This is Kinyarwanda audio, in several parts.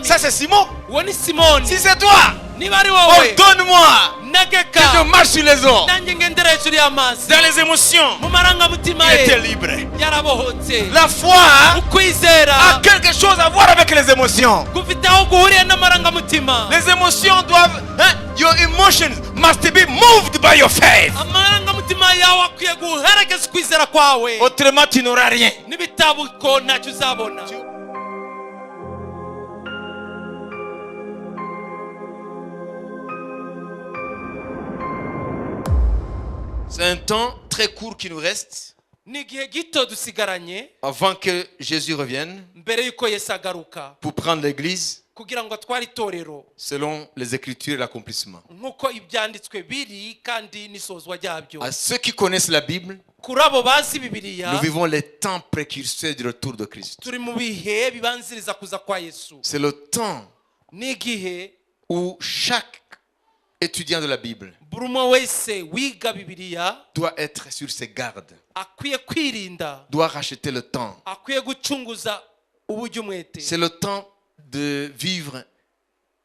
Ça c'est Simon. Si c'est toi, ordonne-moi que je marche sur les eaux. dans les émotions. Il était libre. La foi A quelque chose à voir avec les émotions. Les émotions doivent, Your emotions must be moved by your faith. Autrement, tu n'auras rien. C'est un temps très court qui nous reste avant que Jésus revienne pour prendre l'église selon les Écritures et l'accomplissement. À ceux qui connaissent la Bible, nous vivons les temps précurseurs du retour de Christ. C'est le temps où chaque étudiant de la Bible doit être sur ses gardes, doit racheter le temps. C'est le temps de vivre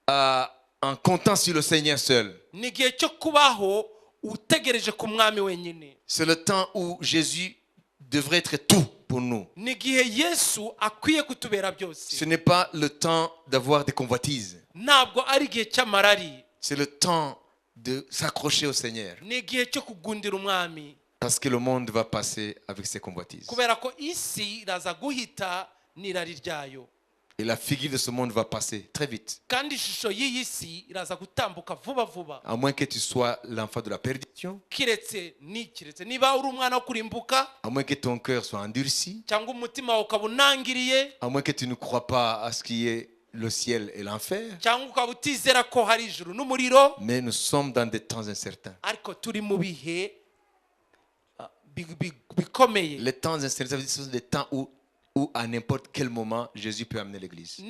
en comptant sur le Seigneur seul. C'est le temps où Jésus devrait être tout pour nous. Ce n'est pas le temps d'avoir des convoitises. C'est le temps de s'accrocher au Seigneur. Parce que le monde va passer avec ses convoitises. Et la figure de ce monde va passer très vite. À moins que tu sois l'enfant de la perdition. À moins que ton cœur soit endurci. À moins que tu ne crois pas à ce qui est le ciel et l'enfer. Mais nous sommes dans des temps incertains. Les temps incertains, ce sont des temps où à n'importe quel moment Jésus peut amener l'église. Il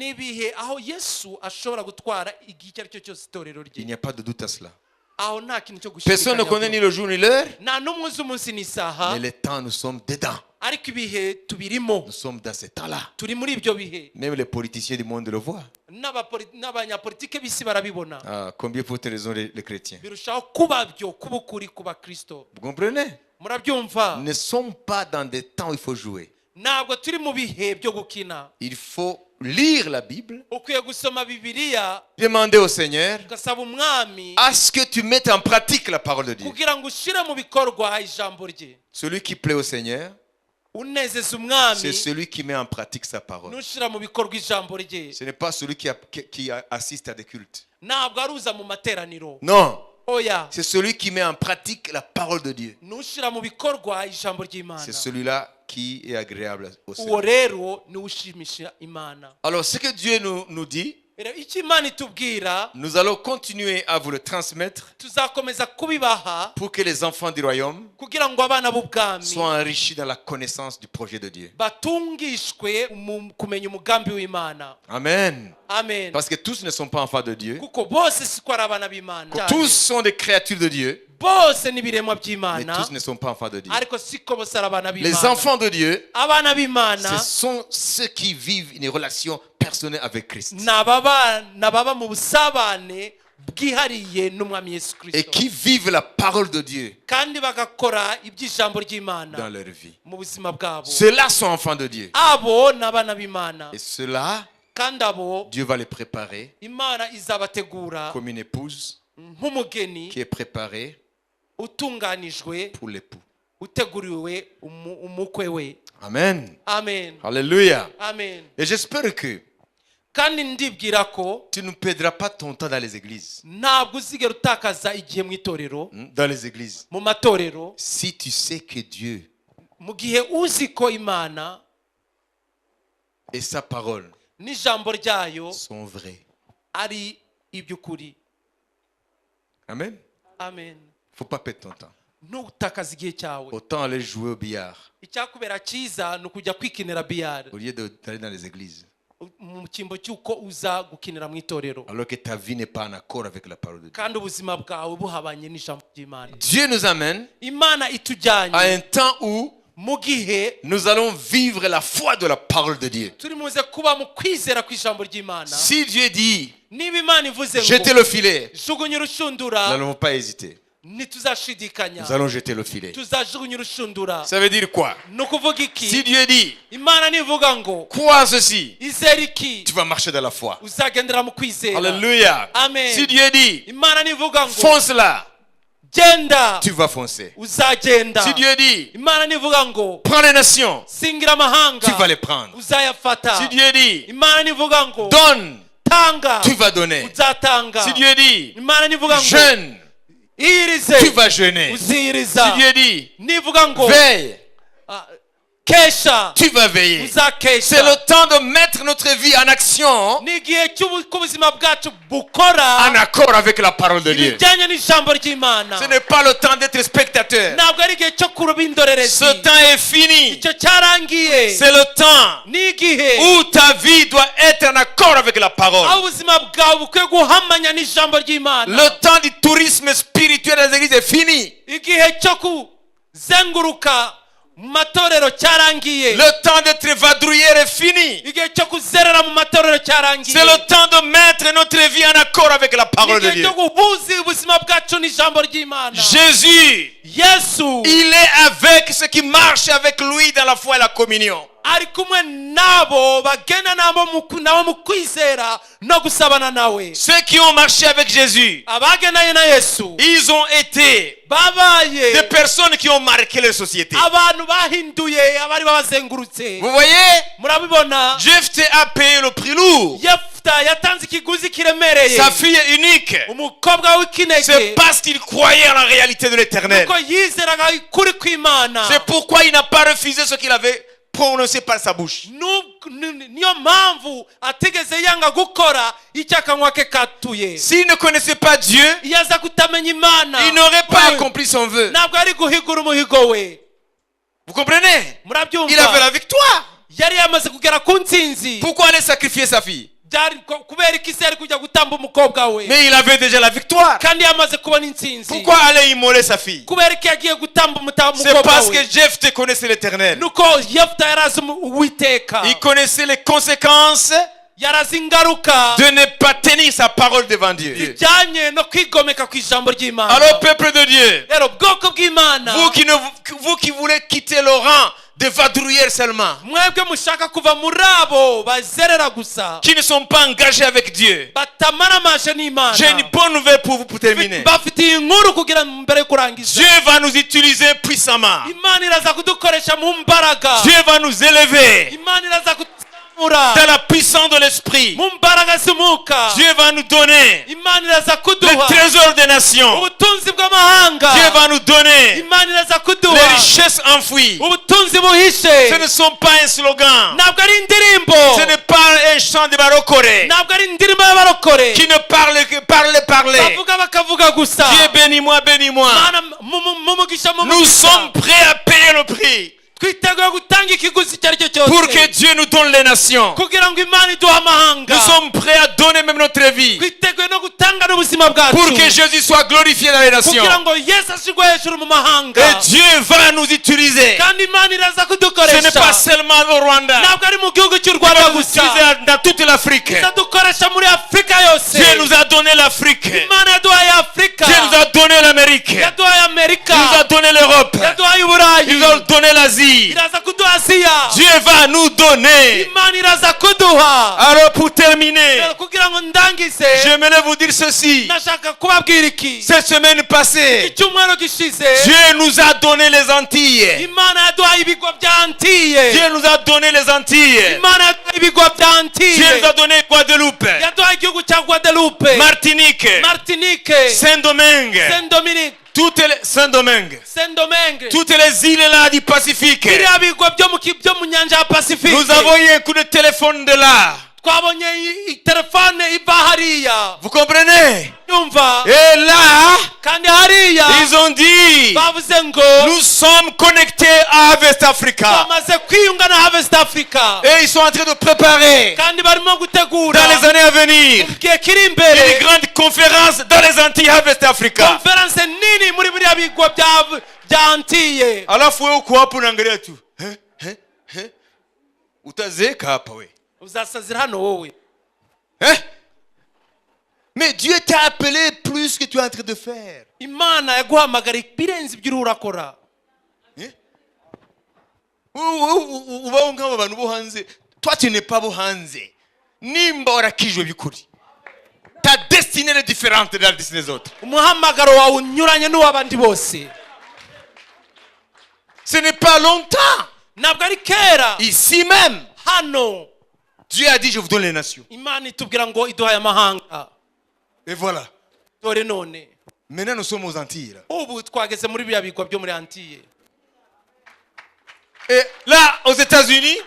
n'y a pas de doute à cela. Personne ne connaît ni le jour ni l'heure. Mais les temps, nous sommes dedans. Nous sommes dans ces temps-là. Même les politiciens du monde le voient. Combien faut raison les chrétiens? Vous comprenez? Nous ne sommes pas dans des temps où il faut jouer. Il faut lire la Bible, demander au Seigneur à ce que tu mettes en pratique la parole de Dieu. Celui qui plaît au Seigneur, c'est celui qui met en pratique sa parole. Ce n'est pas celui qui assiste à des cultes. Non. C'est celui qui met en pratique la parole de Dieu. C'est celui-là qui est agréable au Seigneur. Alors ce que Dieu nous dit, nous allons continuer à vous le transmettre pour que les enfants du royaume soient enrichis dans la connaissance du projet de Dieu. Amen. Amen. Parce que tous ne sont pas enfants de Dieu. Tous sont des créatures de Dieu. Mais tous ne sont pas enfants de Dieu. Les enfants de Dieu, ce sont ceux qui vivent une relation personnelle avec Christ. Et qui vivent la parole de Dieu dans leur vie. Ceux-là sont enfants de Dieu. Et ceux-là, Dieu va les préparer comme une épouse qui est préparée pour l'époux. Amen. Amen. Alléluia. Amen. Et j'espère que tu ne perdras pas ton temps dans les églises. Dans les églises. Si tu sais que Dieu et sa parole sont vrais. Amen. Amen. Faut pas perdre ton temps. Autant aller jouer au billard au lieu d'aller dans les églises. Alors que ta vie n'est pas en accord avec la parole de Dieu. Dieu nous amène à un temps où nous allons vivre la foi de la parole de Dieu. Si Dieu dit, jetez le filet, nous n'allons pas hésiter. Nous allons jeter le filet. Ça veut dire quoi? Si Dieu dit, crois ceci, tu vas marcher dans la foi. Alléluia. Si Dieu dit, fonce là, tu vas foncer. Si Dieu dit, prends les nations, tu vas les prendre. Si Dieu dit, donne, tu vas donner. Si Dieu dit, jeûne, tu vas jeûner. Si Dieu dit, veille, tu vas veiller. C'est le temps de mettre notre vie en action en accord avec la parole de Dieu. Ce n'est pas le temps d'être spectateur. Ce temps est fini. C'est le temps où ta vie doit être en accord avec la parole. Le temps du tourisme spirituel des églises est fini. Le temps d'être vadrouilleur est fini. C'est le temps de mettre notre vie en accord avec la parole de Dieu. Jésus, il est avec ceux qui marchent avec lui dans la foi et la communion. Ceux qui ont marché avec Jésus, ils ont été des personnes qui ont marqué la société. Vous voyez, Jephthé a payé le prix lourd. Sa fille est unique. C'est parce qu'il croyait en la réalité de l'Éternel. C'est pourquoi il n'a pas refusé ce qu'il avait prononcé par sa bouche. S'il ne connaissait pas Dieu, il n'aurait pas accompli son vœu. Vous comprenez? Il avait la victoire. Pourquoi aller sacrifier sa fille? Mais il avait déjà la victoire. Pourquoi aller immoler sa fille? C'est parce que Jephthé connaissait l'Éternel. Il connaissait les conséquences de ne pas tenir sa parole devant Dieu. Alors peuple de Dieu, vous qui voulez quitter le rang de vadrouilleurs seulement, qui ne sont pas engagés avec Dieu, j'ai une bonne nouvelle pour vous pour terminer. Dieu va nous utiliser puissamment. Dieu va nous élever dans la puissance de l'esprit. Dieu va nous donner le trésor des nations. Dieu va nous donner les richesses enfouies. Ce ne sont pas un slogan. Ce n'est pas un chant de Barocoré qui ne parle que parler. Dieu bénis-moi, bénis-moi. Nous sommes prêts à payer le prix pour que Dieu nous donne les nations. Nous sommes prêts à donner même notre vie pour que Jésus soit glorifié dans les nations. Et Dieu va nous utiliser. Ce n'est pas seulement au Rwanda. Il va nous utiliser dans toute l'Afrique. Dieu nous a donné l'Afrique. Dieu nous a donné l'Amérique. Dieu nous a donné l'Europe. Il nous a donné l'Asie. Dieu va nous donner. Alors pour terminer, j'aimerais vous dire ceci. Cette semaine passée, Dieu nous a donné les Antilles. Dieu nous a donné les Antilles. Dieu nous a donné Guadeloupe, Martinique, Saint-Domingue, Saint-Domingue, toutes les îles là du Pacifique. Nous avons eu un coup de téléphone de là. Vous comprenez? Et là, ils ont dit, nous sommes connectés à Harvest Africa. Et ils sont en train de préparer dans les années à venir une grande conférence dans les Antilles Harvest Africa. byantiye. Alafu wewe uko hapo unaangalia tu. Utazeka hapa wewe. Uzasazira hano wowe. Mais Dieu t'a appelé plus que tu es en train de faire. Imana yaguhamagara birenze ibyo urakora. Ubaho nk'abo bantu bo hanze. Toi tu n'es pas bo hanze. Nimba warakijwe bikuri. Ta destinée est différente de la destinée des autres. Umuhamagaro wawe unyuranye n'uw'abandi bose. Ce n'est pas longtemps. Ntabwo ari kera. Ici même. Hano. Dieu a dit je vous donne les nations. Imana itubwira ngo iduhaye amahanga. Et voilà. Dore none. Maintenant nous sommes aux Antilles. Ubu twageze muri bya bigwa byo muri Antilles. Et là aux États-Unis,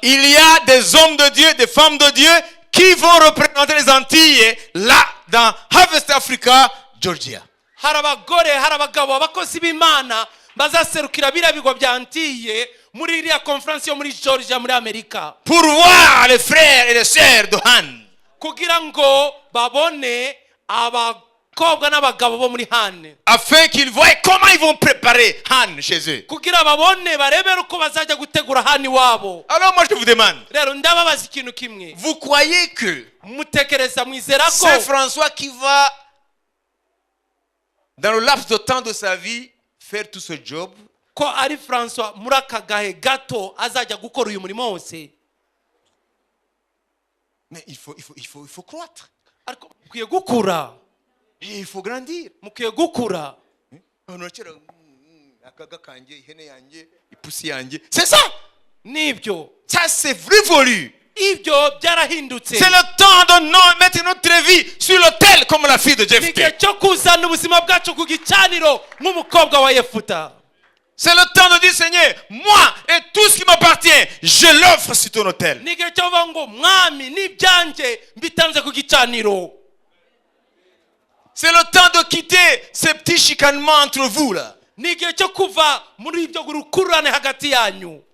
il y a des hommes de Dieu, des femmes de Dieu qui vont représenter les Antilles là dans Harvest Africa, Georgia. Harabagore, harabagabo, abakozi b'Imana bazaserukira bira bigwa bya Antilles muri iriya conference yo muri Georgia muri Amerika. Pour voir les frères et les sœurs de Han. Kugira ngo babone abakobwa n'abagabo bo muri Han. Afin qu'ils voient comment ils vont préparer Han chez eux. Kugira babone barebera uko bazajya gutegura Han wabo. Alors moi je vous demande. Rero ndababaza ikintu kimwe. Vous croyez que mutekereza mwizera ko Saint François qui va dans le laps de temps de sa vie faire tout ce job? Ko ari François muri aka gahe gato azajya gukora uyu murimo wose? Mais il faut croître. Ariko mukwiye gukura. Et il faut grandir. Mukwiye gukura. C'est ça. Nibyo. Ça c'est révolu. Ibyo byarahindutse. C'est le temps de mettre notre vie sur l'autel comme la fille de Jephthé. Cyo kuzana ubuzima bwacu ku gicaniro nk'umukobwa wa Yefuta. C'est le temps de dire Seigneur, moi et tout ce qui m'appartient, je l'offre sur ton autel. C'est le temps de quitter ces petits chicanements entre vous là.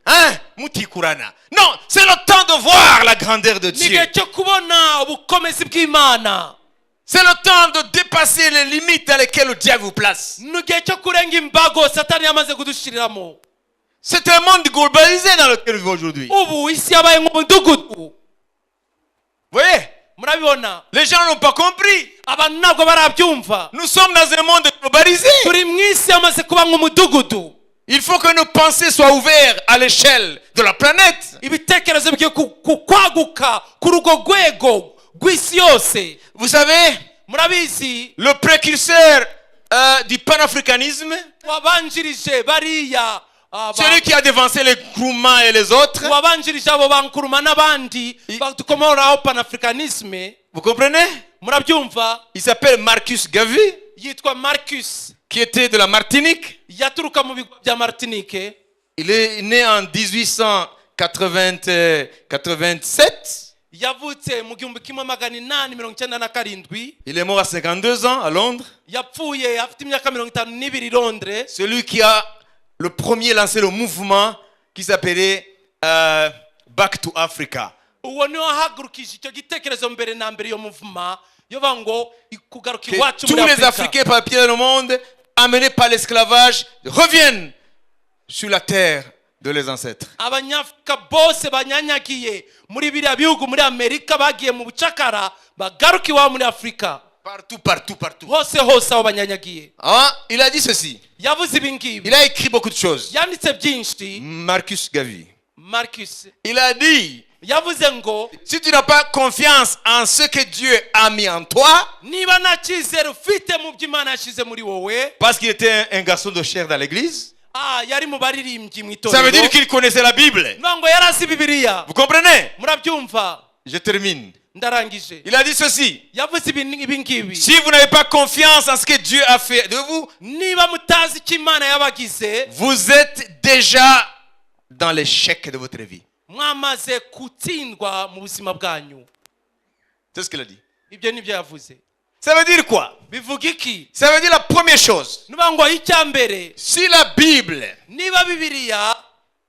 Hein? Non, c'est le temps de voir la grandeur de Dieu. C'est le temps de dépasser les limites dans lesquelles le diable vous place. C'est un monde globalisé dans lequel nous vivons aujourd'hui. Vous voyez? Les gens n'ont pas compris. Nous sommes dans un monde globalisé. Il faut que nos pensées soient ouvertes à l'échelle de la planète. Vous savez, le précurseur du panafricanisme, celui qui a dévancé les Nkrumah et les autres, vous comprenez? Il s'appelle Marcus Garvey, qui était de la Martinique. Il est né en 1887. Il est mort à 52 ans à Londres. Celui qui a le premier lancé le mouvement qui s'appelait Back to Africa. Que tous les Africains par pied dans le monde, amenés par l'esclavage, reviennent sur la terre de les ancêtres. Partout. Ah, il a dit ceci. Il a écrit beaucoup de choses. Marcus Garvey. Il a dit, si tu n'as pas confiance en ce que Dieu a mis en toi, parce qu'il était un garçon de chair dans l'église, ça veut dire qu'il connaissait la Bible. Vous comprenez? Je termine. Il a dit ceci. Si vous n'avez pas confiance en ce que Dieu a fait de vous, vous êtes déjà dans l'échec de votre vie. C'est ce qu'il a dit. Ça veut dire quoi? Ça veut dire la première chose. Si la Bible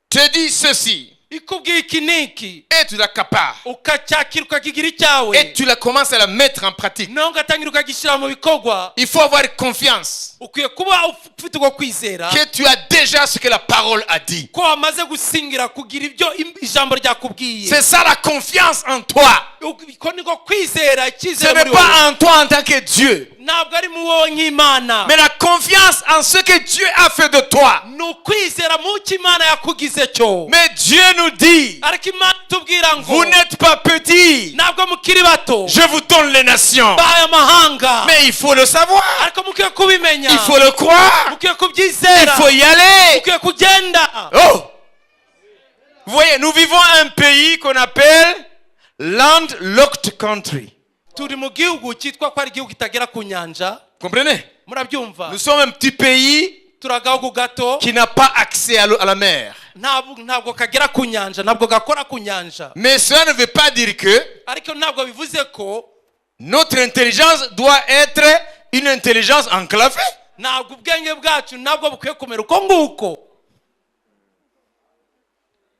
te dit ceci, et tu l'accapares et tu la commences à la mettre en pratique. Il faut avoir confiance que tu as déjà ce que la parole a dit. C'est ça la confiance en toi. Ce n'est pas en toi en tant que Dieu, mais la confiance en ce que Dieu a fait de toi. Mais Dieu nous dit, vous n'êtes pas petit, je vous donne les nations. Mais il faut le savoir, il faut le croire, il faut y aller. Oh, vous voyez, nous vivons un pays qu'on appelle landlocked country. Comprenez? Nous sommes un petit pays qui n'a pas accès à la mer. Mais cela ne veut pas dire que notre intelligence doit être une intelligence enclavée.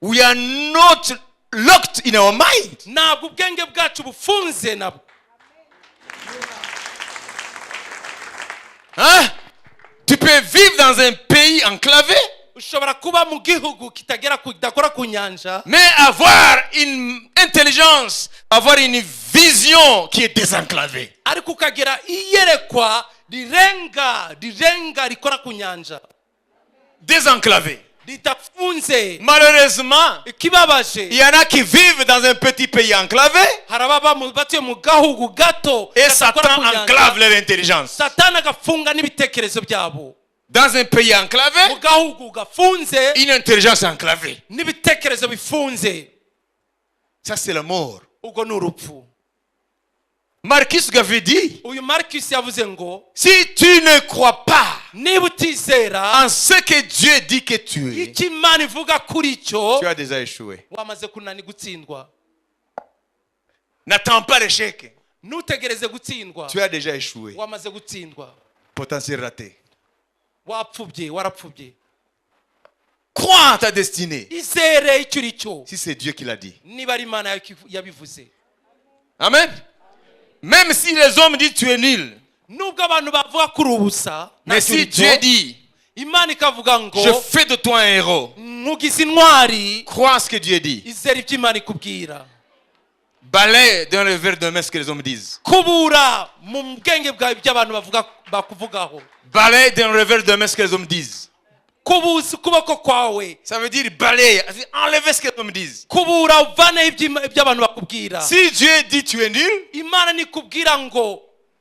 We are not locked in our mind. Hein? Tu peux vivre dans un pays enclavé, mais avoir une intelligence, avoir une vision qui est désenclavée. Désenclavé. Malheureusement, il y en a qui vivent dans un petit pays enclavé et Satan enclave leur intelligence. Dans un pays enclavé, une intelligence enclavée. Ça, c'est la mort. Marcus avait dit, si tu ne crois pas en ce que Dieu dit que tu es, tu as déjà échoué. N'attends pas l'échec. Tu as déjà échoué. Potentiel raté. Crois en ta destinée. Si c'est Dieu qui l'a dit. Amen. Même si les hommes disent tu es nul. Mais si Dieu dit, je fais de toi un héros, crois en ce que Dieu dit. Balaye dans le verre de main ce que les hommes disent. Balaye dans le verre de main ce que les hommes disent. Ça veut dire balayer, enlever ce que les hommes disent. Si Dieu dit tu es nul,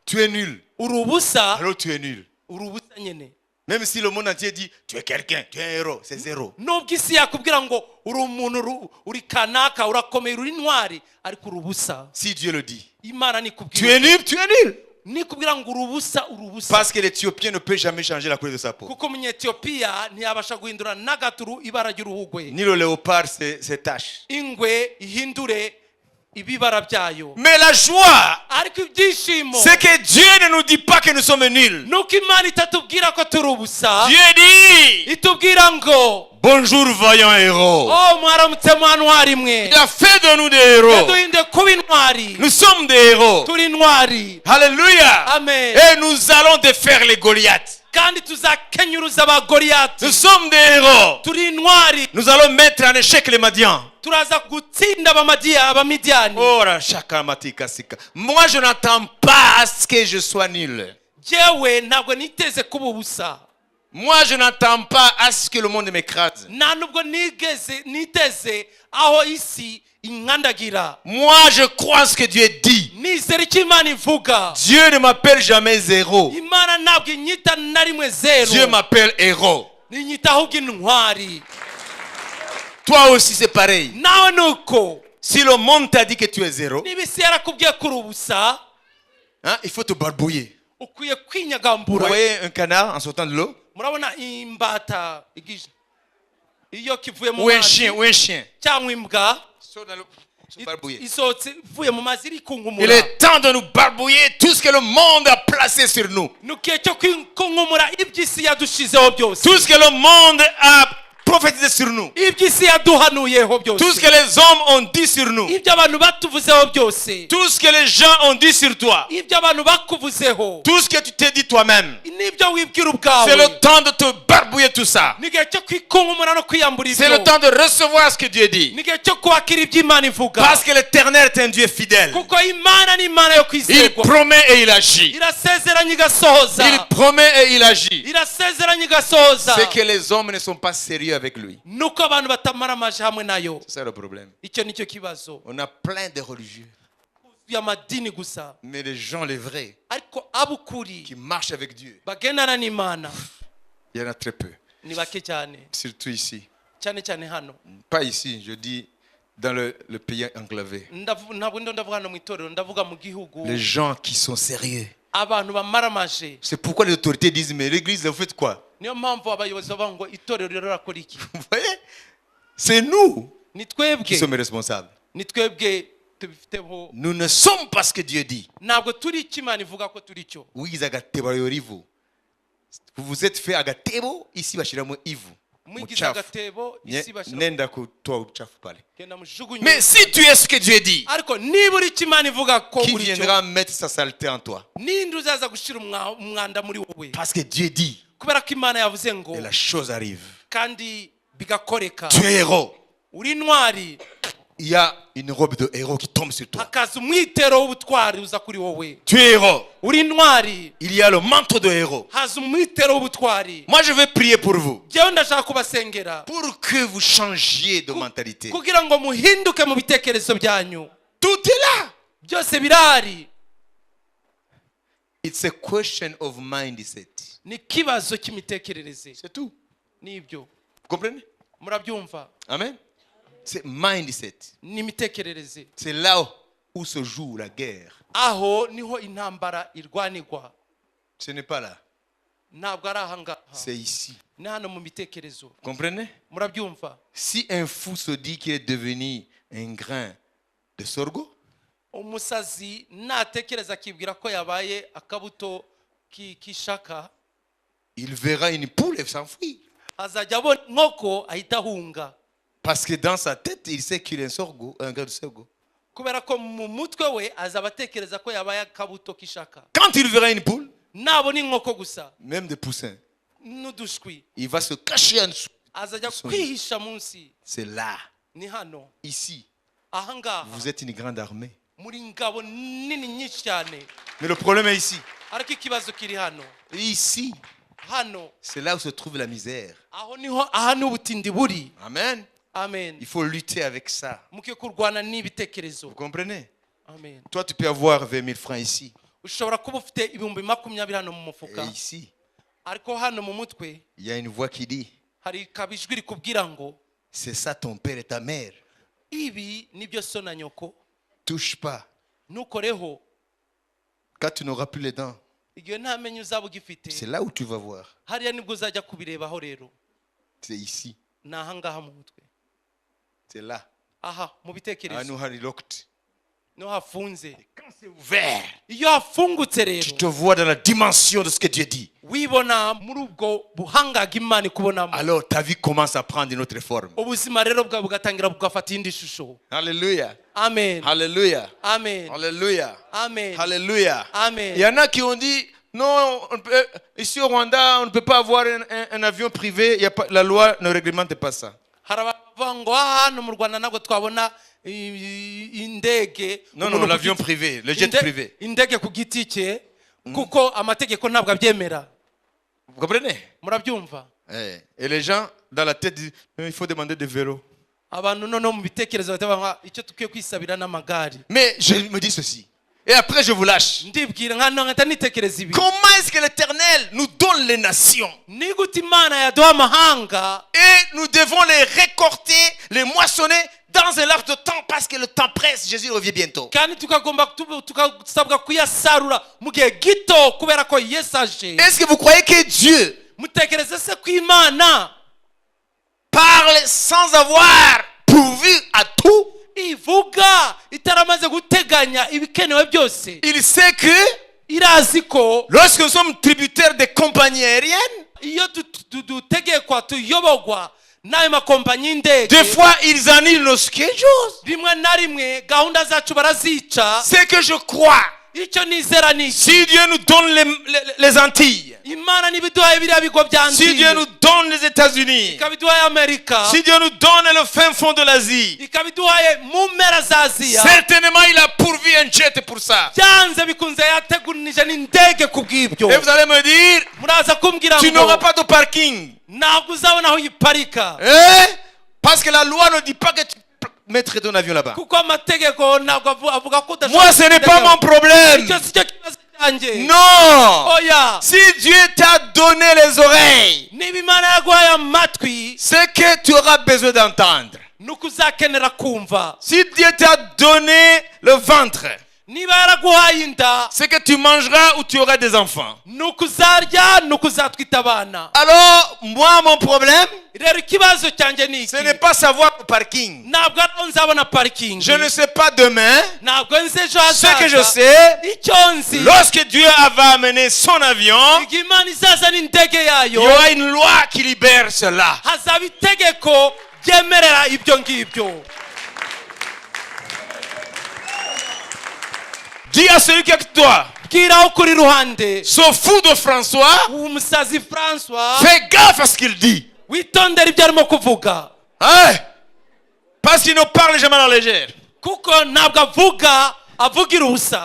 tu es nul. Alors tu es nul. Même si le monde entier dit tu es quelqu'un, tu es un héros, c'est zéro. Si Dieu le dit, tu es nul, tu es nul. Parce que l'Éthiopien ne peut jamais changer la couleur de sa peau. Ni le léopard ses taches. Mais la joie, c'est que Dieu ne nous dit pas que nous sommes nuls. Dieu dit, bonjour vaillant héros. Il a fait de nous des héros. Nous sommes des héros. Alléluia. Amen. Et nous allons défaire les Goliaths. Nous sommes des héros. Nous allons mettre en échec les Madians. Oh, moi je n'attends pas à ce que je sois nul. Moi je n'attends pas à ce que le monde m'écrase. Moi je crois ce que Dieu dit. Dieu ne m'appelle jamais zéro. Dieu m'appelle héros. Toi aussi c'est pareil. Si le monde t'a dit que tu es zéro, hein, il faut te barbouiller. Vous voyez un canard en sortant de l'eau? Ou un chien, il est temps de nous barbouiller tout ce que le monde a placé sur nous. Tout ce que le monde a prophétisé sur nous. iby'isi yaduhanuyeho byose, Tout ce que les hommes ont dit sur nous. ibyo abantu batuvuzeho byose, Tout ce que les gens ont dit sur toi. ibyo abantu bakuvuzeho, Tout ce que tu t'es dit toi-même. n'ibyo wibwira ubwawe. C'est le temps de te barbouiller tout ça. n'igihe cyo kwikunkumura no kwiyambura C'est le ibyo, temps de recevoir ce que Dieu dit. n'igihe cyo kwakira ibyo Imana ivuga, Parce que l'Éternel est un Dieu fidèle. kuko Imana ni Imana yo Il kwizerwa. promet et il agit. irasezeranya igasohoza, Il promet et il agit. irasezeranya igasohoza. C'est que les hommes ne sont pas sérieux avec lui. nuko abantu batamaramaje hamwe nayo. C'est ça le problème. icyo nicyo kibazo. On a plein de religieux. y'amadini gusa, Mais les gens, les vrais, ariko abukuri qui marchent avec Dieu, bagendana n'Imana il y en a très peu. ni bake cyane, Surtout ici. cyane cyane hano. Pas ici, je dis dans le pays enclavé. ntabwo ndavuga hano mu itorero, ndavuga mu gihugu. Les gens qui sont sérieux. abantu bamaramaje. C'est pourquoi les autorités disent, mais l'église, vous faites quoi? niyo mpamvu abayobozi bavuga ngo itorero rirakora iki. Vous voyez? C'est nous ni qui twebwe, sommes responsables. ni twebwe tubifiteho. Nous ne sommes pas ce que Dieu dit. ntabwo turi icyo Imana ivuga ko turi cyo. Oui, agatebo yorivu. Vous vous êtes fait agatebo, ici bashiramo ivu. mwigize agatebo, isi bashyira Nenda kutoa uchafu pale. genda mujugunye. Mais si tu es ce que Dieu dit, ariko niba uri icyo Imana ivuga ko qui uri cyo, viendra mettre sa saleté en toi? ninde uzaza gushyira umwanda muri wowe? Parce que Dieu dit, kubera ko Imana yavuze ngo, et la chose arrive. kandi bigakoreka. Tu es héros. uri intwari, Il y a une robe de héros qui tombe sur toi. hakaza umwitero w'ubutwari uza kuri wowe. Tu es héros. uri intwari, Il y a le manteau de héros. haza umwitero w'ubutwari. Moi, je vais prier pour vous. njyewe ndashaka kubasengera Pour que vous changiez de mentalité. kugira ngo muhinduke mu bitekerezo byanyu. Tout est là. byose birahari. It's a question of mindset. ni ikibazo cy'imitekerereze. C'est tout. nibyo Vous comprenez? murabyumva. Amen. C'est mindset. ni imitekerereze. C'est là où se joue la guerre. aho niho intambara irwanirwa. Ce n'est pas là. ntabwo ari ahangaha, C'est ici. ni hano mu bitekerezo. Vous comprenez? murabyumva. Si un fou se dit qu'il est devenu un grain de sorgho, umusazi natekereza akibwira ko yabaye akabuto k'ishaka, il verra une poule et s'enfuir. azajya abona inkoko ahita ahunga. Parce que dans sa tête, il sait qu'il est un sorgho, un grain de sorgho. kubera ko mu mutwe we azaba atekereza ko yabaye akabuto k'ishaka. Quand il verra une poule, nabona inkoko gusa même des poussins, n'udushwi, il va se cacher en dessous. azajya kwihisha munsi. C'est là, ni hano, ici. ahangaha Vous êtes une grande armée. muri ngabo nini nyinshi cyane. Mais le problème est ici. ariko ikibazo kiri hano. Ici, hano c'est là où se trouve la misère. aho niho aha ni ubutindi buri. Amen. amen. Il faut lutter avec ça. muke kurwana n'ibitekerezo. Vous comprenez? amen. Toi, tu peux avoir 20 000 francs ici. ushobora kuba ufite ibihumbi 20 hano mu mufuka, Et ici, ariko hano mu mutwe il y a une voix qui dit, hari kabijwi rikubwira ngo c'est ça ton père et ta mère. ibi nibyo so na nyoko. Touche pas. ntukoreho. Quand tu n'auras plus les dents, igihe nta menyo uzaba ugifite, c'est là où tu vas voir. hariya nibwo uzajya kubirebaho. rero C'est ici. ni ahangaha mu mutwe, C'est là. aha mu Ah, bitekerezo nous, Harry locked. niho hafunze. Quand c'est ouvert, iyo hafungutse tu rero te vois dans la dimension de ce que Dieu dit. wibona muri ubwo buhangaga Imana ikubonamo. Alors ta vie commence à prendre une autre forme. ubuzima rero bwawe bugatangira bugafata indi shusho. Alléluia. amen. Alléluia. amen. Alléluia. amen. Alléluia. amen. Il y en a qui ont dit, non, ici au Rwanda, on ne peut pas avoir un avion privé. Il y a pas, la loi ne réglemente pas ça. hari abavuga ngo hano mu Rwanda ntabwo twabona indege. Non, non, l'avion privé, le jet privé. indege ku giti cye kuko amategeko ntabwo abyemera. Vous comprenez? murabyumva. Et les gens, dans la tête, disent, il faut demander des vélos. abantu noneho mu bitekerezo bahita bavuga icyo tukwiye kwisabira n'amagare. Mais je me dis ceci. Et après, je vous lâche. ndibwira nkano nkahita nitekereza ibi. Comment est-ce que l'Éternel nous donne les nations? ni gute Imana yaduha amahanga Et nous devons les récolter, les moissonner dans un laps de temps parce que le temps presse. Jésus revient bientôt. kandi tukasabwa kuyasarura mu gihe gito kubera ko Yesu aje. Est-ce que vous croyez que Dieu mutekereza se ko Imana parle sans avoir pourvu à tout? ivuga itaramaze guteganya ibikenewe byose? Il sait que irazi ko lorsque nous sommes tributaires des compagnies aériennes, iyo dutegekwa tuyobogwa Des fois, ils annulent nos schedules. C'est que je crois. Si Dieu nous donne les Antilles, si Dieu nous donne les États-Unis, si Dieu nous donne le fin fond de l'Asie, certainement il a pourvu un jet pour ça. Et vous allez me dire, tu n'auras pas de parking. Parce que la loi ne dit pas que tu mettre ton avion là-bas. Moi, ce n'est pas mon problème. Non. Si Dieu t'a donné les oreilles, c'est que tu auras besoin d'entendre. Si Dieu t'a donné le ventre, c'est que tu mangeras ou tu auras des enfants. Alors, moi, mon problème, ce n'est pas savoir le parking. Je ne sais pas demain. Ce que je sais, lorsque Dieu va amener son avion, il y aura une loi qui libère cela. Dis à celui qui est avec toi, ce fou de François, fais gaffe à ce qu'il dit. Hein? Parce qu'il ne parle jamais à la légère.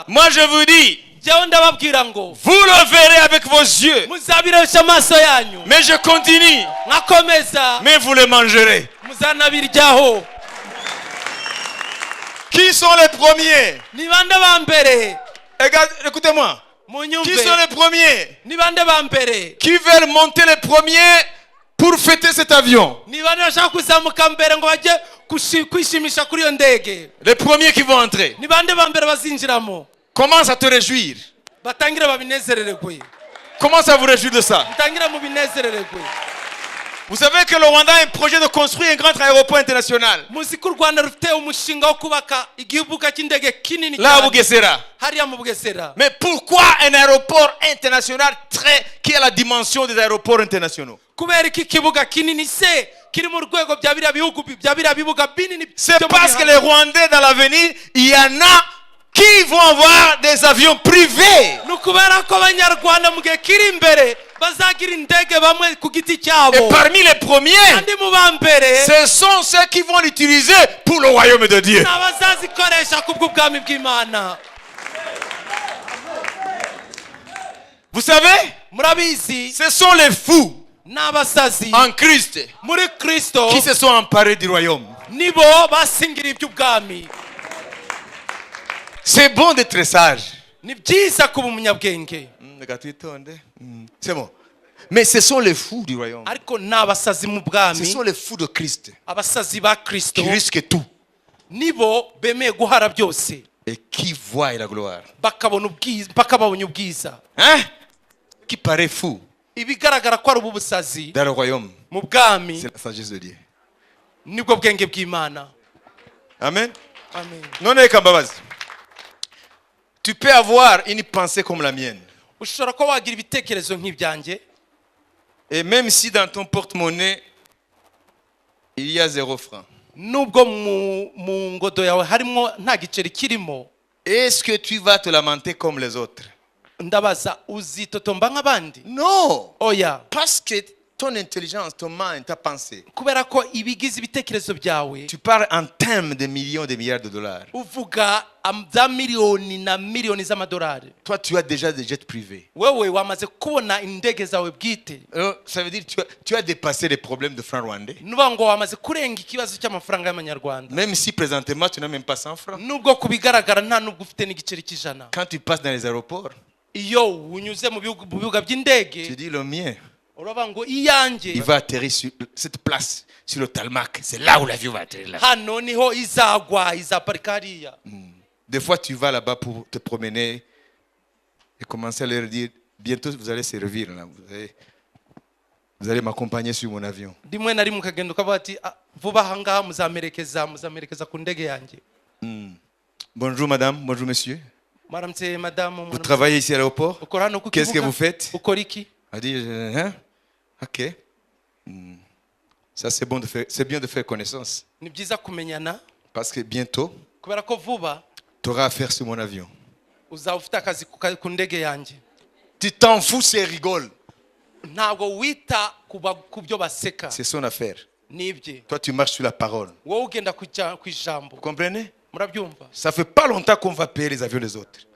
Moi je vous dis, vous le verrez avec vos yeux. Mais je continue. Mais vous le mangerez. Qui sont les premiers? Écoutez-moi. Qui sont les premiers? Qui veulent monter les premiers pour fêter cet avion? Les premiers qui vont entrer. Commence à te réjouir. Commence à vous réjouir de ça. Vous savez que le Rwanda a un projet de construire un grand aéroport international. Là à Bugesera. Mais pourquoi un aéroport international qui a la dimension des aéroports internationaux? C'est parce que les Rwandais dans l'avenir, il y en a qui vont avoir des avions privés. Et parmi les premiers, ce sont ceux qui vont l'utiliser pour le royaume de Dieu. Vous savez, ce sont les fous en Christ qui se sont emparés du royaume. C'est bon d'être sage. C'est bon. Mais ce sont les fous du royaume. Ce sont les fous de Christ qui risquent tout et qui voient la gloire. Hein? Qui paraît fou dans le royaume. C'est la sagesse de Dieu. Amen. Non, tu peux avoir une pensée comme la mienne. Et même si dans ton porte-monnaie, il y a 0 franc. Est-ce que tu vas te lamenter comme les autres? Non. Parce que ton intelligence, ton mind, ta pensée, tu parles en termes de millions, de milliards de dollars. Toi, tu as déjà des jets privés. Ça veut dire que tu as dépassé les problèmes de francs rwandais. Même si présentement, tu n'as même pas 100 francs. Quand tu passes dans les aéroports, tu dis le mien. Il va atterrir sur cette place, sur le tarmac. C'est là où l'avion va atterrir. Des fois, tu vas là-bas pour te promener et commencer à leur dire, bientôt vous allez servir. Là. Vous allez m'accompagner sur mon avion. Bonjour madame, bonjour monsieur. Vous travaillez ici à l'aéroport? Qu'est-ce que vous faites? Elle dit, hein? Ok. Ça, c'est bon de faire, c'est bien de faire connaissance. ni byiza kumenyana Parce que bientôt, kubera ko vuba tu auras affaire sur mon avion. uzaba ufite akazi ku ndege yanjye. Tu t'en fous, c'est rigole. Ntabwo wita ku byo baseka. C'est son affaire. Nibye. Toi, tu marches sur la parole. Wowe ugenda ku ijambo. Vous comprenez? Murabyumva? Ça fait pas longtemps qu'on va payer les avions des autres.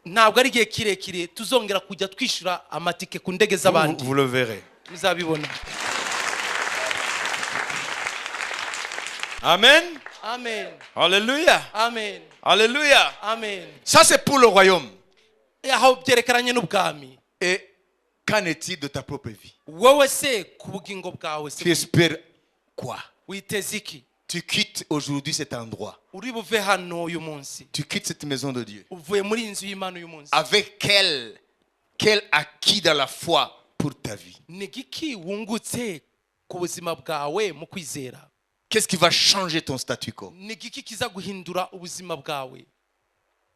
Ntabwo ari igihe kirekire tuzongera kujya twishyura amatike ku ndege z'abandi. Vous le verrez. Muzabibona. Amen. Amen. Alléluia. Amen. Alléluia. Amen. Ça, c'est pour le royaume. Aho byerekeranye n'ubwami. Et qu'en est-il de ta propre vie? Wowe se ku bugingo bwawe se. Tu espères quoi? Witeze iki? Tu quittes aujourd'hui cet endroit. Uri buve hano uyu munsi. Tu quittes cette maison de Dieu. Uvuye muri inzu y'Imana uyu munsi. Avec quel acquis dans la foi pour ta vie? Ni giki wungutse ku buzima bwawe mu kwizera? Qu'est-ce qui va changer ton statu quo? Ni giki kiza guhindura ubuzima bwawe?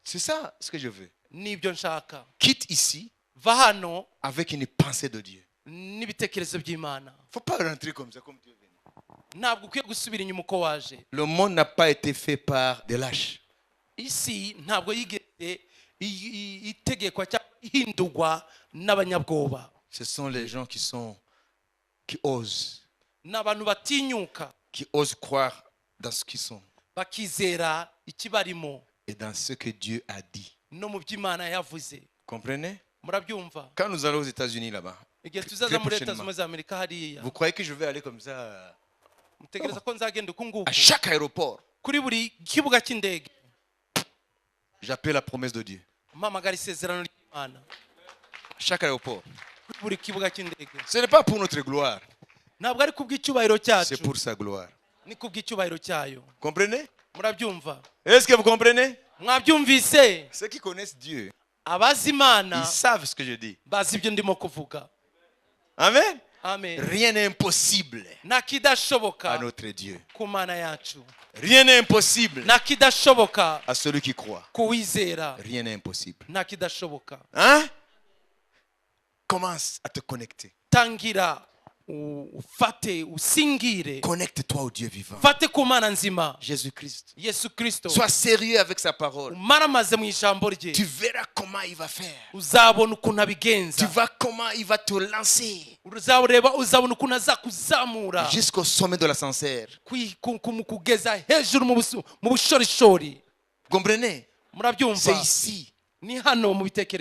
C'est ça ce que je veux. Nibyo nshaka. Quitte ici Va hano avec une pensée de Dieu. n'ibitekerezo by'Imana. Faut pas rentrer comme ça comme tu es venu. Ntabwo ukwiye gusubira inyuma uko waje. Le monde n'a pas été fait par des lâches. Isi ntabwo yigeze itegekwa cyangwa ihindurwa n'abanyabwoba. Ce sont les gens qui osent. N'abantu batinyuka. Qui osent croire dans ce qu'ils sont. Bakizera ikibarimo. Et dans ce que Dieu a dit. No mu by'Imana yavuze. Comprenez? Murabyumva? Quand nous allons aux États-Unis là-bas, vous croyez que je vais aller comme ça? À chaque aéroport, j'appelle la promesse de Dieu. À chaque aéroport. Ce n'est pas pour notre gloire. C'est pour sa gloire. Comprenez? Est-ce que vous comprenez? Ceux qui connaissent Dieu, ils savent ce que je dis. Amen. Amen. Rien n'est impossible à notre Dieu. Rien n'est impossible à celui qui croit. Rien n'est impossible. Hein? Commence à te connecter. Connecte-toi au Dieu vivant. Jésus-Christ. Sois sérieux avec sa parole. Tu verras comment il va faire. Tu vois comment il va te lancer jusqu'au sommet de l'ascenseur. Comprenez? C'est ici.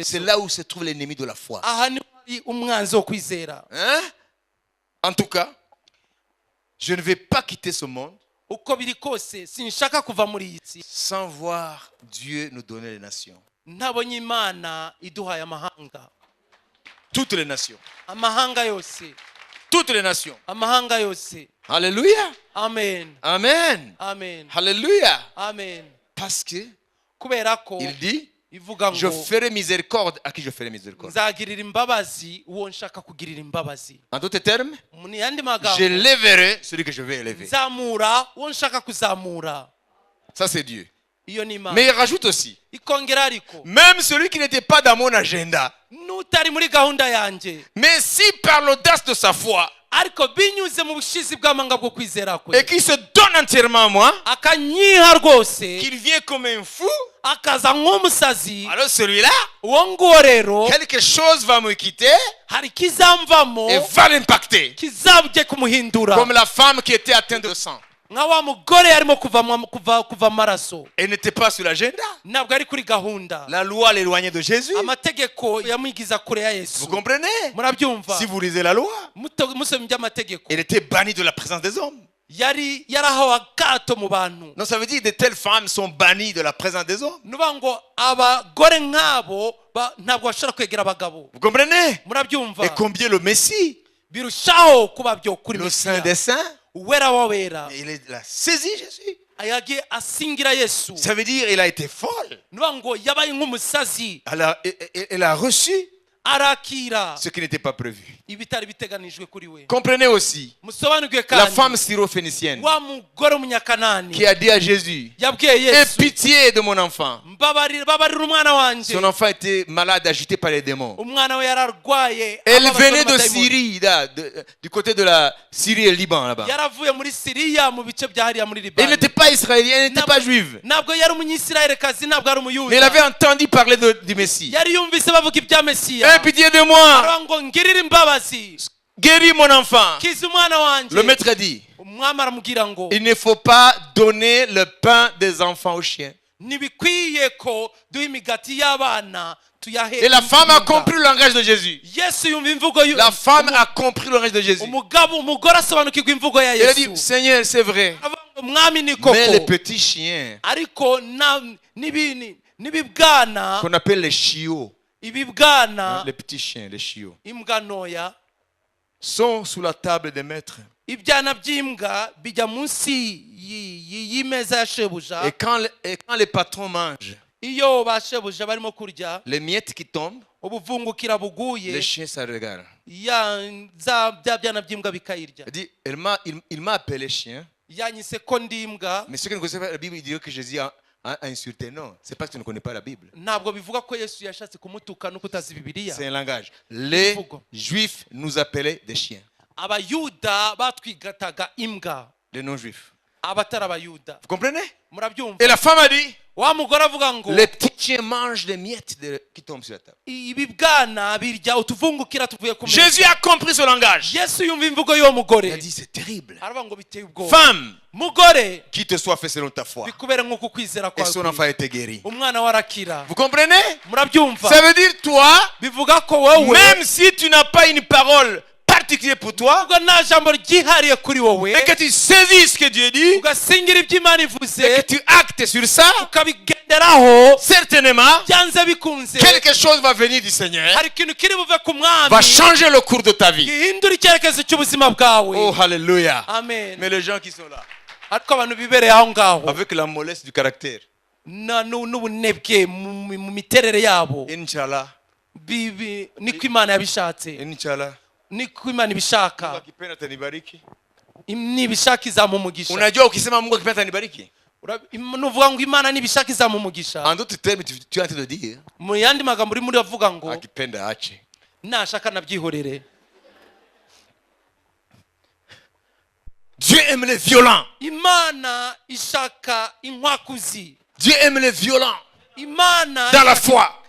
C'est là où se trouve l'ennemi de la foi. Hein? En tout cas, je ne vais pas quitter ce monde sans voir Dieu nous donner les nations. Toutes les nations. Toutes les nations. Alléluia. Amen. Amen. Amen. Alléluia. Amen. Parce que il dit, je ferai miséricorde à qui je ferai miséricorde. En d'autres termes, je lèverai celui que je vais élever. Ça, c'est Dieu. Mais il rajoute aussi, même celui qui n'était pas dans mon agenda, mais si par l'audace de sa foi, et qui se donne entièrement à moi, qu'il vient comme un fou, alors celui-là, quelque chose va me quitter et va l'impacter, comme la femme qui était atteinte de sang. Elle n'était pas sur l'agenda. La loi l'éloignait de Jésus. Vous comprenez? Si vous lisez la loi, elle était bannie de la présence des hommes. Donc ça veut dire que de telles femmes sont bannies de la présence des hommes. Vous comprenez? Et combien le Messie, le Saint des Saints, il a saisi Jésus. Ça veut dire qu'il a été folle. Elle a reçu ce qui n'était pas prévu. Comprenez aussi la femme syrophénicienne qui a dit à Jésus, aie pitié de mon enfant. Son enfant était malade, agité par les démons. Elle venait de Syrie, du côté de la Syrie et le Liban là-bas. Elle n'était pas israélienne, elle n'était pas juive. Mais elle avait entendu parler du Messie. Aie pitié de moi. Guéris mon enfant. Le maître a dit, il ne faut pas donner le pain des enfants aux chiens. Et la femme a compris le langage de Jésus. La femme a compris le langage de Jésus. Elle a dit, Seigneur, c'est vrai. Mais les petits chiens qu'on appelle les chiots, les petits chiens, les chiots, sont sous la table des maîtres. Et quand les patrons mangent, les miettes qui tombent, les chiens se regardent. Il dit, il m'a appelé chien. Mais ceux qui ne connaissent pas la Bible, ils diront que Jésus a insulté. Non, c'est parce que tu ne connais pas la Bible. C'est un langage. Les Juifs nous appelaient des chiens. Les non-Juifs. Vous comprenez? Et la femme a dit, les petits chiens mangent les miettes qui tombent sur la table. Jésus a compris ce langage. Il a dit, c'est terrible. Femme, qu'il te soit fait selon ta foi. Et son enfant a été guéri. Vous comprenez? Ça veut dire toi, même si tu n'as pas une parole particulier pour toi, et que tu saisis ce que Dieu dit, et que tu actes sur ça, certainement quelque chose va venir du Seigneur, va changer le cours de ta vie. Oh alléluia. Mais les gens qui sont là, avec la mollesse du caractère, Inch'Allah, Inch'Allah, unajua ukisema Mungu akipenda atanibariki, en d'autres termes tu es en train de dire akipenda ache. Dieu aime les violents. Dieu aime les violents dans la foi.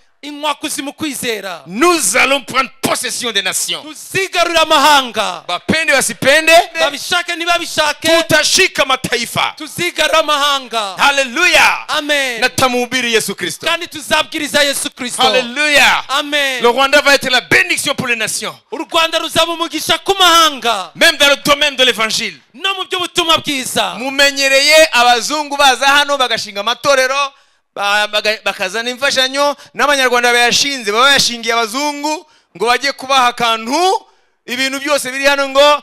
Nous allons prendre possession des nations. Bapende wasipende, tutashika mataifa. Hallelujah. Amen. Na tamhubiri Yesu Kristo. Hallelujah. Amen. Le Rwanda va être la bénédiction pour les nations. Même dans le domaine de l'évangile. Mumenyereye abazungu baza hano bagashinga amatorero, bakazana imfashanyo, n'abanyarwanda bayashinze baba yashingiye abazungu ngo bajye kubaha akantu, ibintu byose biri hano ngo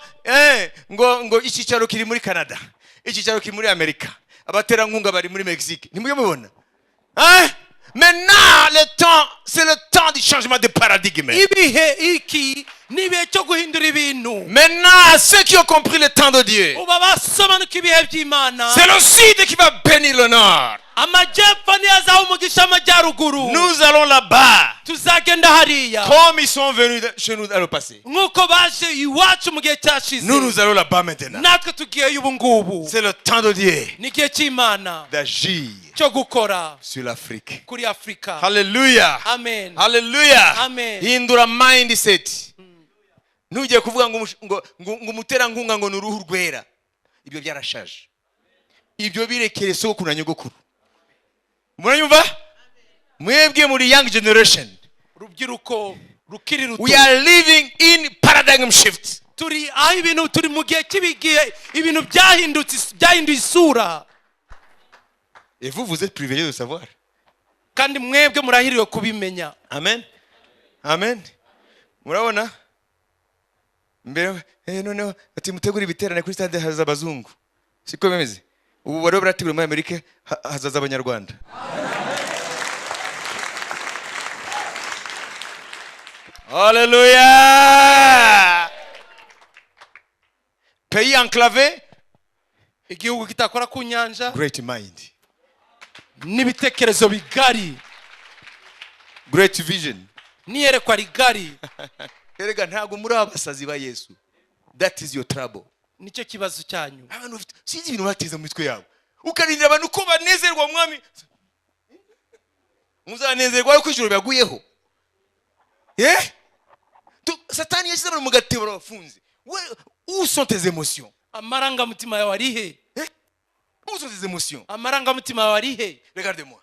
icyicaro kiri muri Canada, icyicaro kiri muri Amerika, abaterankunga bari muri Mexique. Nimwe mubona? Maintenant le temps, c'est le temps du changement de paradigme. Maintenant, ceux qui ont compris le temps de Dieu, c'est le sud qui va bénir le nord. Nous allons là-bas comme ils sont venus chez nous dans le passé. Nous allons là-bas maintenant. C'est le temps de Dieu d'agir sur l'Afrique. Alléluia. Amen. Alléluia. Amen. Hindura mindset. Nujye kuvuga ngo umuterankunga ngo nuruhu rwera, ibyo byarashaje. Ibyo birekere soko na nyogokuru. Muranyumva? Mwebwe muri young generation, we are living in paradigm shift. Turi aho ibintu turi mu gihe kibigiye, ibintu byahinduye isura. Et vous êtes privilégiés de savoir. Kandi mwebwe murahiriwe kubimenya. Amen. Amen. Murabona? Mbere noneho ati mutegura ibiterane kuri stade haza abazungu. Siko bimeze. Ubu baro barategura muri Amerika hazaza abanyarwanda. Alléluia. Pays enclavé. Igihugu kitakora ku nyanja. Great mind. N'ibitekerezo bigari. Great vision. Niyerekwa rigari. Erega ntago muri abasazi ba Yesu. That is your trouble. Nicyo kibazo cyanyu. Abantu sinzi ibintu bateza mu mitwe yabo. Ukarindira abantu ko banezerwa mwami. Muzanezerwa yuko ijuru byaguyeho. Satani yashyize abantu mu gatebo bafunze. Où sont tes émotions? Amaranga mutima yawe ari he? Où sont tes émotions? Amaranga mutima yawe ari he? Regardez-moi.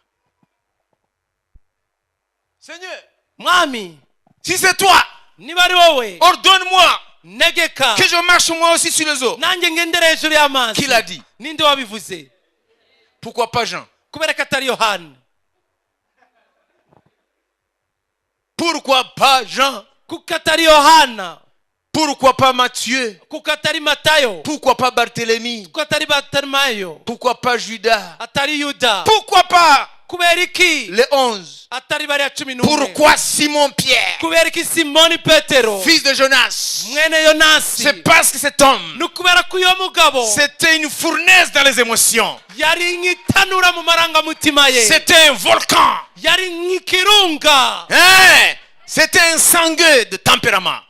Seigneur, mwami, si c'est toi, niba ari wowe, ordonne-moi negeka que je marche moi aussi sur les eaux. Nanjye ngendere hejuru y'amazi. Qui l'a dit? Ninde wabivuze? Pourquoi pas Jean? Kubera ko atari Yohana. Pourquoi pas Jean? Kuko atari Yohana. Pourquoi pas Matthieu? Kuko atari Matayo. Pourquoi pas Barthélemy? Kuko atari Bartholomayo. Pourquoi pas Judas? Atari Yuda. Pourquoi pas kubera iki les 11? Atari bari 11. Pourquoi Simon Pierre? Kubera iki Simoni Petero, fils de Jonas? mwene Yonasi. C'est parce que cet homme, nukubera ko uyo mugabo, c'était une fournaise dans les émotions. yari nk'itanura mu marangamutima ye. C'était un volcan. Yari nk'ikirunga. C'était un sanguin de tempérament.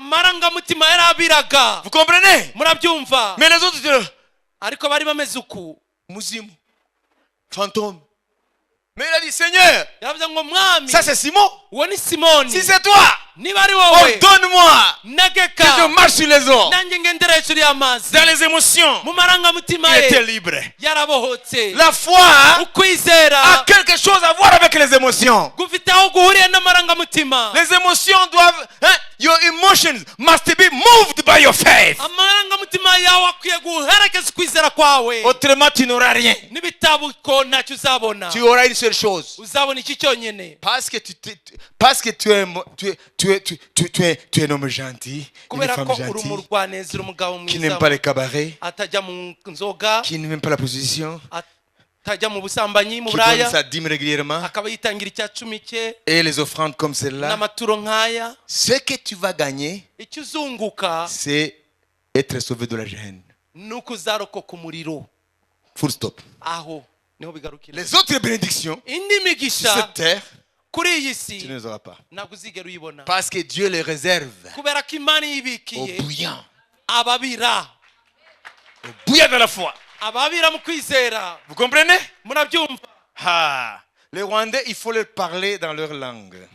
Marangamutima yarabiraga. Vous comprenez? Murabyumva? Mais les autres, ariko bari bameze uku, muzimu, fantôme. Mais il a dit, Seigneur, ça c'est Simon. Si c'est toi, ordonne-moi que je marche sur les eaux. Dans les émotions, il était libre. La foi a quelque chose à voir avec les émotions. Les émotions doivent, your emotions must be moved by your faith. Autrement, tu n'auras rien. Tu auras une seule chose. Parce que tu es un homme gentil, une femme gentille, qui n'aime pas les cabarets, qui n'aime pas la position, qui donne sa dîme régulièrement, et les offrandes comme celle-là. Ce que tu vas gagner, c'est être sauvé de la gêne. Full stop. Les autres bénédictions sur cette terre, tu ne les auras pas. Parce que Dieu les réserve au bouillant. Au bouillant de la foi. Vous comprenez? Les Rwandais, il faut leur parler dans leur langue.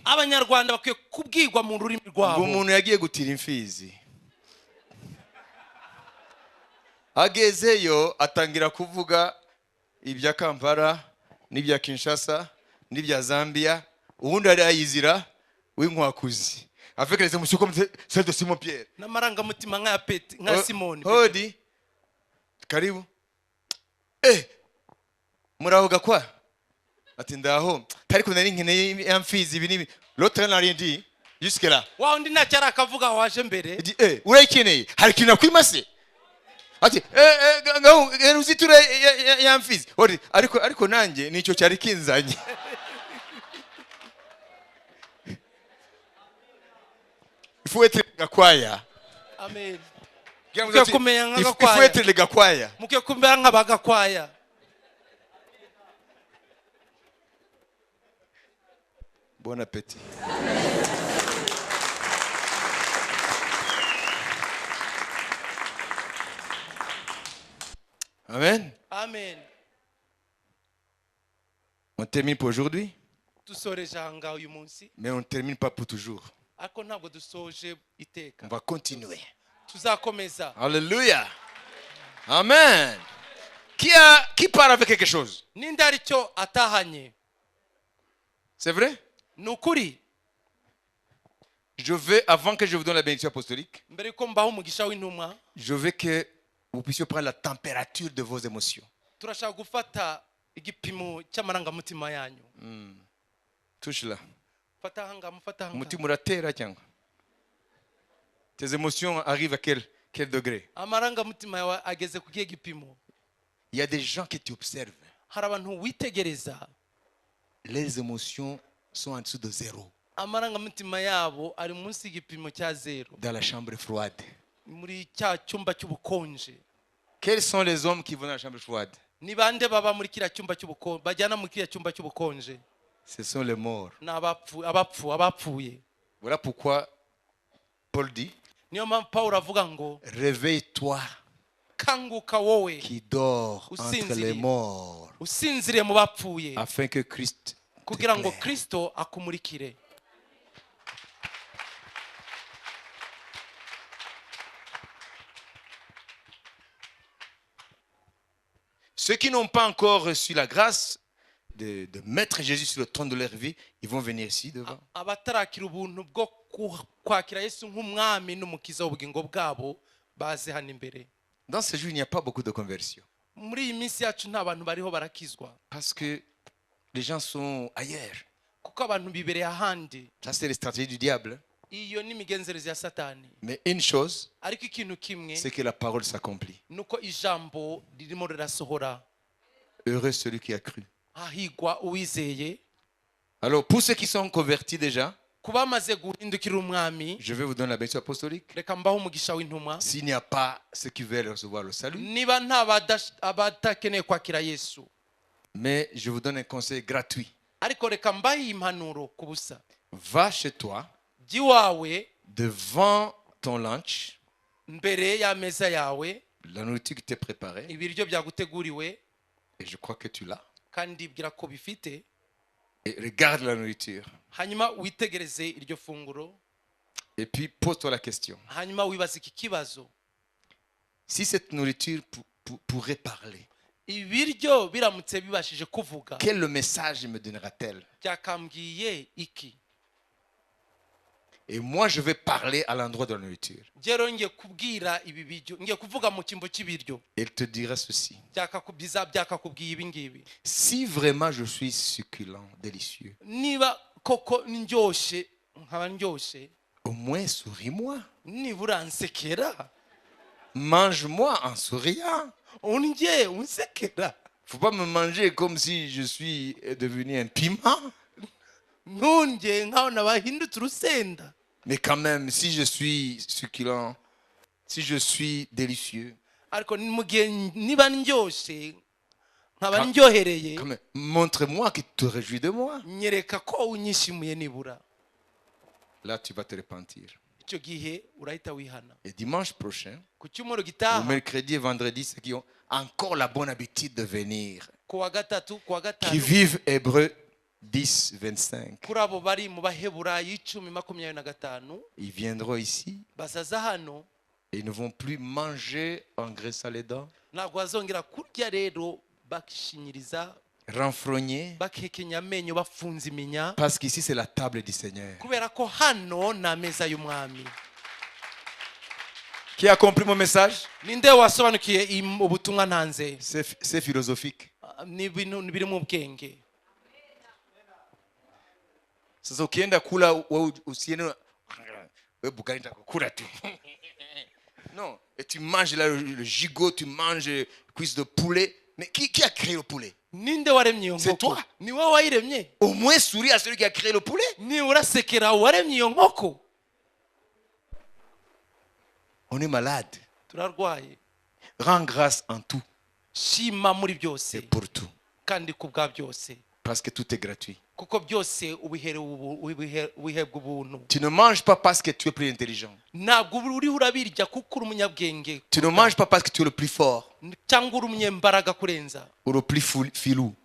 Umuntu yagiye gutira imfizi, agezeyo atangira kuvuga ibya Kampala n'ibya Kinshasa n'ibya Zambia, ubundi ari ayizira w'inkwakuzi avec les émotions comme celle de Simon Pierre. N'amarangamutima nka Pete, nka Simoni. Hodi karibu. Muravuga kwa ati ndaho tari kunari nkeneye amfizi ibi nibi. L'autre n'a rien dit jusque là. Wa undi ntacyari akavuga waje mbere. Urayikeneye hari kintu nakwimase ati uzitura yamfizi ori ariko nanjye nicyo cyari kinzanye. Il faut être gakwaya. Amen. Il faut être le gakwaya. Muke kumbera nk'abagakwaya. Bon appétit. Amen. Amen. On termine pour aujourd'hui. Mais on ne termine pas pour toujours. On va continuer. Alléluia. Amen. Qui part avec quelque chose? C'est vrai? Je veux, avant que je vous donne la bénédiction apostolique, je veux que vous puissiez prendre la température de vos émotions. Touche là. Tes émotions arrivent à quel degré? Il y a des gens qui t'observent. Les émotions sont en dessous de zéro. amarangamutima yabo ari munsi y'igipimo cya 0. Dans la chambre froide. Muri cya cyumba cy'ubukonje. Quels sont les hommes qui vont dans la chambre froide? Ni bande baba muri kiriya cyumba cy'ubukonje, bajyana muri kiriya cyumba cy'ubukonje? Ce sont les morts. Abapfuye. Voilà pourquoi Paul dit, niyo mpamvu Pawulo avuga ngo, réveille-toi kanguka wowe qui dort entre les morts, usinziriye mu bapfuye, afin que Christ kugira ngo Kristo akumurikire. Ceux qui n'ont pas encore reçu la grâce de mettre Jésus sur le trône de leur vie, ils vont venir ici devant. Abatarakira ubuntu bwo kwakira Yesu nk'umwami n'umukiza w'ubugingo bwabo baze hano imbere. Dans ce jour, il n'y a pas beaucoup de conversions. Muri iyi minsi yacu nta bantu bariho barakizwa. Parce que les gens sont ailleurs. Kuko abantu bibereye ahandi. Ça, c'est les stratégies du diable. Iyo ni imigenzereze ya Satani. Mais une chose, ariko ikintu kimwe, c'est que la parole s'accomplit. Nuko ijambo ririmo rirasohora. Heureux celui qui a cru. Ahigwa uwizeye. Alors, pour ceux qui sont convertis déjà, kubamaze guhindukira umwami, je vais vous donner la bénédiction apostolique. Reka mbaho umugisha w'intumwa. S'il n'y a pas ceux qui veulent recevoir le salut, niba nta abatakeneye kwakira Yesu, mais je vous donne un conseil gratuit. Ariko reka mbahe impanuro kubusa. Va chez toi, jiwawe, devant ton lunch, mbere ya meza yawe, la nourriture qui t'est préparée, ibiryo byaguteguriwe, et je crois que tu l'as, kandi bwira ko bifite, et regarde la nourriture, hanyuma witegereze iryo funguro, et puis pose-toi la question. Hanyuma wibaze iki kibazo. Si cette nourriture pourrait parler, ibiryo biramutse bibashije kuvuga, quel message me donnera-t-elle? byakambwiye iki? Et moi, je vais parler à l'endroit de la nourriture. Elle te dira ceci. Si vraiment je suis succulent, délicieux, au moins souris-moi. Mange-moi en souriant. Faut pas me manger comme si je suis devenu un piment. Mais quand même, si je suis succulent, si je suis délicieux, montre-moi que tu te réjouis de moi. Là, tu vas te repentir. Et dimanche prochain, ou mercredi et vendredi, ceux qui ont encore la bonne habitude de venir, qui vivent Hébreux 10, 25. Ils viendront ici et ils ne vont plus manger en graissant les dents, renfrogner, parce qu'ici c'est la table du Seigneur. Qui a compris mon message? C'est philosophique. Sasa ukienda kula usiende bugari nitakula tu. Non, et tu manges là le gigot, tu manges cuisse de poulet. Mais qui a créé le poulet? C'est toi. Au moins souris à celui qui a créé le poulet. On est malade. Rends grâce en tout. Et pour tout. Parce que tout est gratuit. Tu ne manges pas parce que tu es plus intelligent. Tu ne manges pas parce que tu es le plus fort ou le plus filou.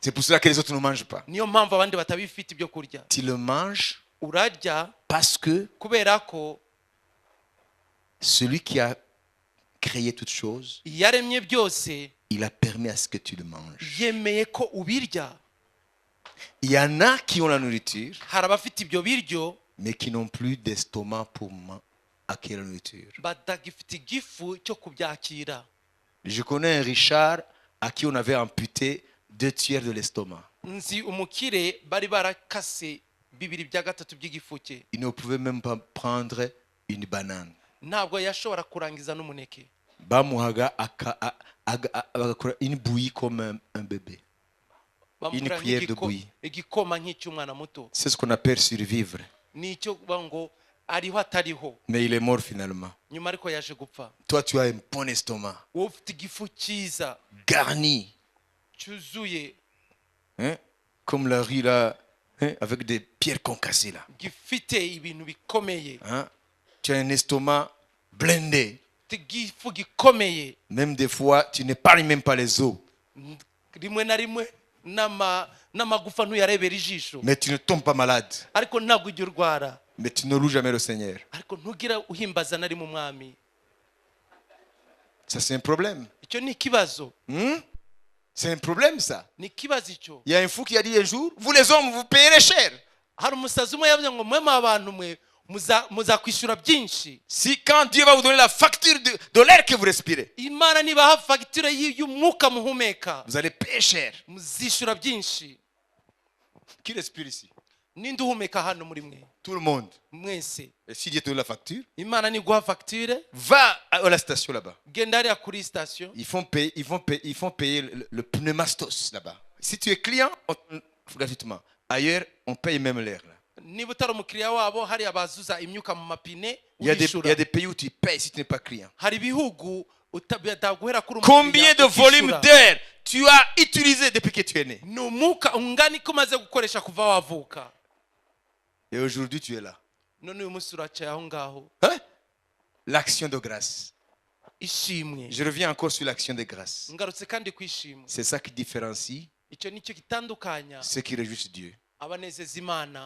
C'est pour cela que les autres ne mangent pas. Tu le manges parce que celui qui a créé toutes choses, il a permis à ce que tu le manges. Il y en a qui ont la nourriture, mais qui n'ont plus d'estomac pour acquérir la nourriture. Je connais un Richard à qui on avait amputé 2/3 de l'estomac. Il ne pouvait même pas prendre une banane. Bamuhaga une bouillie comme un bébé. une cuillère de bouillie. C'est ce qu'on appelle survivre. Mais il est mort finalement. Toi, tu as un bon estomac. Garni. Hein? Comme la riz là, hein? Avec des pierres concassées là. Hein? Tu as un estomac blindé. Même des fois, tu n'épargnes même pas les os. Mais tu ne tombes pas malade. Mais tu ne loues jamais le Seigneur. Ça, c'est un problème. C'est un problème, ça. Il y a un fou qui a dit un jour, vous les hommes, vous payerez cher. Si quand Dieu va vous donner la facture de l'air que vous respirez, vous allez payer cher. Qui respire ici? Tout le monde. Et si Dieu te donne la facture, va à la station là-bas. Ils font payer le pneumastos là-bas. Si tu es client, gratuitement. Ailleurs, on paye même l'air là. Il y a des pays où tu payes si tu n'es pas client. Combien de volumes d'air tu as utilisé depuis que tu es né? Et aujourd'hui tu es là. Hein? L'action de grâce. Je reviens encore sur l'action de grâce. C'est ça qui différencie ce qui réjouit Dieu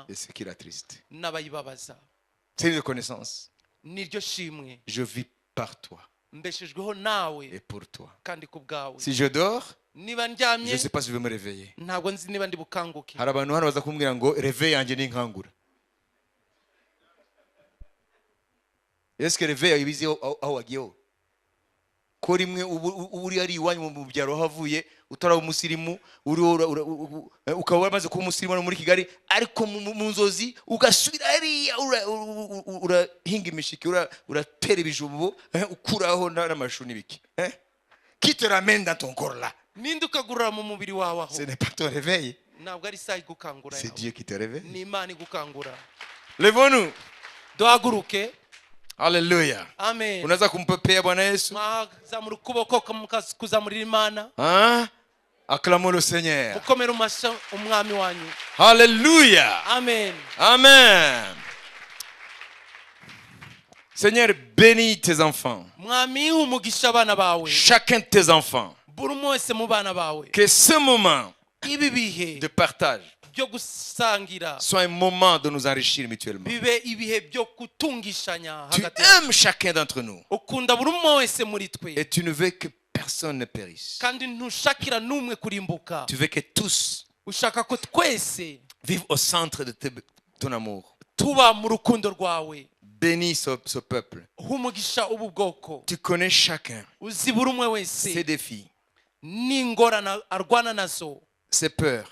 et ce qui l'attriste. C'est une reconnaissance. Je vis par toi et pour toi. Si je dors, je ne sais pas si je vais me réveiller. Est-ce que réveil est aho wagiyeho ko rimwe uri ari iwanyu mu byaro havuye utara umusirimu ukaba wamaze kuba umusirimu muri Kigali ariko mu nzozi ugasubira ari urahinga imishiki uratera ibijumbo ukuraho n'amashu n'ibiki qui te ramène dans ton corps là. Ce n'est pas ton réveil, c'est Dieu qui te réveille. Levons-nous. Alléluia. Amen. Unaweza kumpepea Bwana Yesu? Acclamons le Seigneur. Alléluia. Amen. Amen. Seigneur, bénis tes enfants. Chacun de tes enfants. Que ce moment de partage soit un moment de nous enrichir mutuellement. Tu aimes chacun d'entre nous. Et tu ne veux que personne ne périsse. Tu veux que tous vivent au centre de ton amour. Bénis ce peuple. Tu connais chacun, ses défis, ses peurs,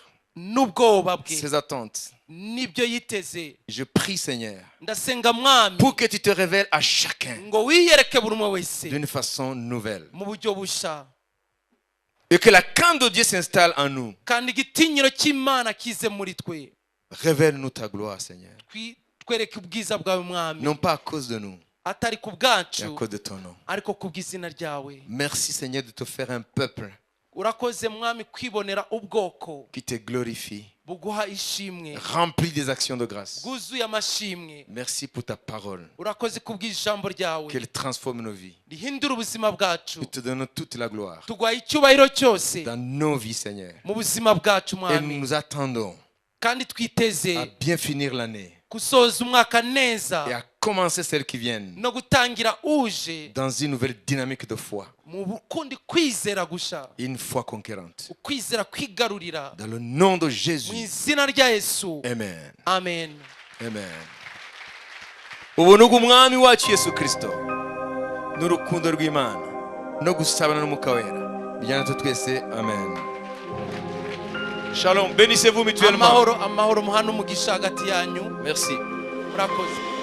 ses attentes. Je prie, Seigneur, pour que tu te révèles à chacun d'une façon nouvelle. Et que la crainte de Dieu s'installe en nous. Révèle-nous ta gloire, Seigneur. Non pas à cause de nous, mais à cause de ton nom. Merci, Seigneur, de te faire un peuple qui te glorifie, rempli des actions de grâce. Merci pour ta parole, qu'elle transforme nos vies. Nous te donnons toute la gloire dans nos vies, Seigneur. Et nous nous attendons à bien finir l'année et à commencer celles qui viennent dans une nouvelle dynamique de foi, une foi conquérante. Dans le nom de Jésus. Amen. Amen. Amen. Ubuntu bw'Umwami wacu Yesu Kristo n'urukundo rw'Imana no gusabana n'Umwuka Wera bijyana natwe twese. Amen. Shalom. Bénissez-vous mutuellement. Amahoro muhana umugisha hagati yanyu. Merci. Murakoze.